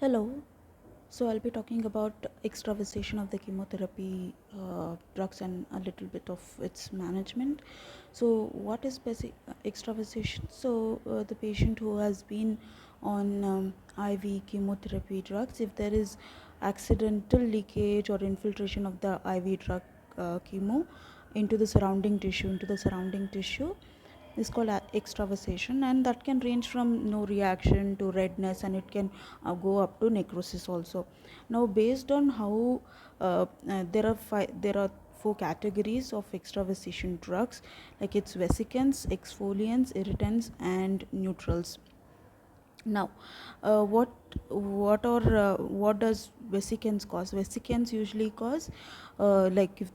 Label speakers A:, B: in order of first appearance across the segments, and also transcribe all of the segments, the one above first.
A: Hello. So I'll be talking about extravasation of the chemotherapy drugs and a little bit of its management. So what is basic extravasation? So the patient who has been on IV chemotherapy drugs, if there is accidental leakage or infiltration of the IV drug chemo into the surrounding tissue is called extravasation, and that can range from no reaction to redness, and it can go up to necrosis also. Now, based on how there are four categories of extravasation drugs, like it's vesicants, exfoliants, irritants, and neutrals. Now, what does vesicants cause? Vesicants usually cause, like if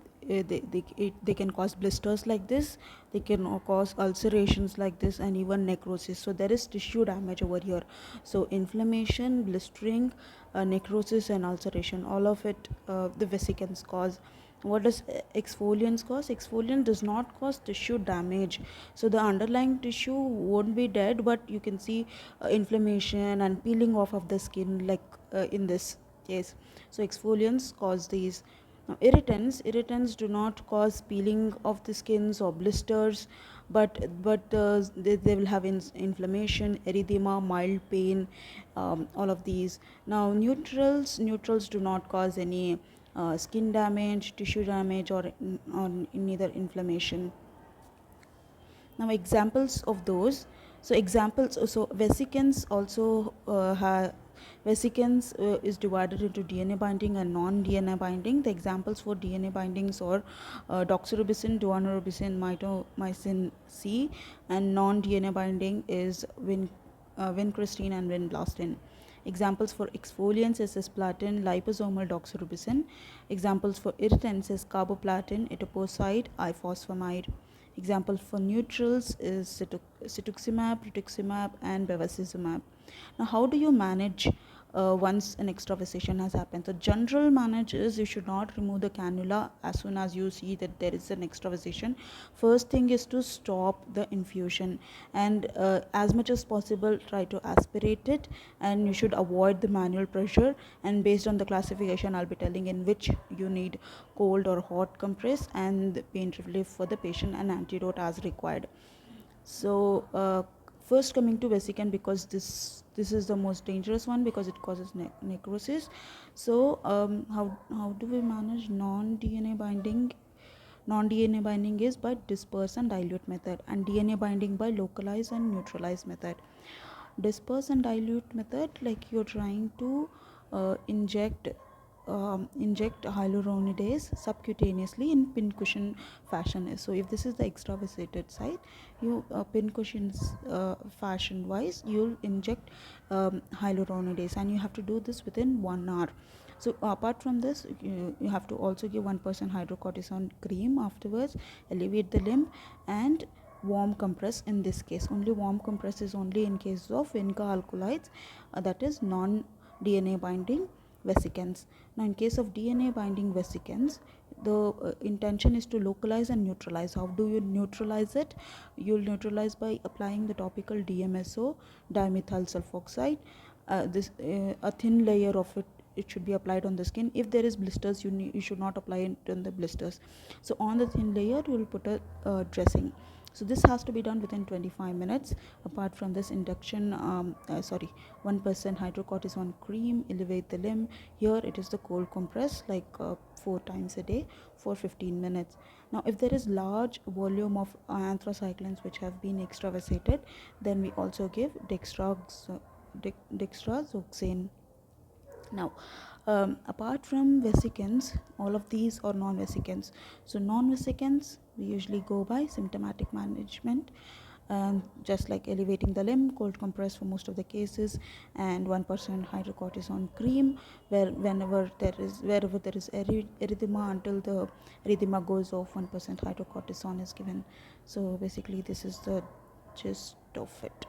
A: they can cause blisters like this, they can cause ulcerations like this, and even necrosis. So there is tissue damage over here. So inflammation, blistering, necrosis, and ulceration, all of it, the vesicants cause. What does exfoliants cause? Exfoliant does not cause tissue damage, so the underlying tissue won't be dead, but you can see inflammation and peeling off of the skin, like in this case. So exfoliants cause these. Now, irritants do not cause peeling of the skins or blisters, but they will have inflammation, erythema, mild pain, all of these. Now, neutrals do not cause any skin damage, tissue damage, or neither inflammation. Now, examples of those. So vesicants also vesicants is divided into DNA binding and non-DNA binding. The examples for DNA bindings are doxorubicin, daunorubicin, mitomycin C, and non-DNA binding is vincristine and vinblastine. Examples for exfoliants is cisplatin, liposomal doxorubicin. Examples for irritants is carboplatin, etoposide, ifosfamide. Examples for neutrals is cetuximab, rituximab, and bevacizumab. Now, how do you manage once an extravasation has happened? The general manage is you should not remove the cannula as soon as you see that there is an extravasation. First thing is to stop the infusion, and as much as possible try to aspirate it, and you should avoid the manual pressure. And based on the classification, I'll be telling in which you need cold or hot compress and pain relief for the patient and antidote as required. So first coming to vesicant, because this is the most dangerous one because it causes necrosis. So how do we manage non-DNA binding? Non-DNA binding is by disperse and dilute method, and DNA binding by localize and neutralize method. Disperse and dilute method, like you're trying to inject hyaluronidase subcutaneously in pincushion fashion. So if this is the extravasated site, you pincushions fashion wise, you'll inject hyaluronidase, and you have to do this within 1 hour. So apart from this, you have to also give 1% hydrocortisone cream afterwards, elevate the limb, and warm compress. In this case, only warm compress is only in case of vinca alkaloids, that is non DNA binding vesicants. Now, in case of DNA binding vesicants, the intention is to localize and neutralize. How do you neutralize it? You'll neutralize by applying the topical DMSO, dimethyl sulfoxide. A thin layer of it should be applied on the skin. If there is blisters, you should not apply it on the blisters. So on the thin layer, you will put a dressing. So this has to be done within 25 minutes. Apart from this, induction 1% hydrocortisone cream, elevate the limb. Here it is the cold compress, like 4 times a day for 15 minutes. Now, if there is large volume of anthracyclines which have been extravasated, then we also give dextrazoxane. Now, apart from vesicants, all of these are non-vesicants. So non-vesicants, we usually go by symptomatic management, just like elevating the limb, cold compress for most of the cases, and 1% hydrocortisone cream wherever there is erythema. Until the erythema goes off, 1% hydrocortisone is given. So basically this is the gist of it.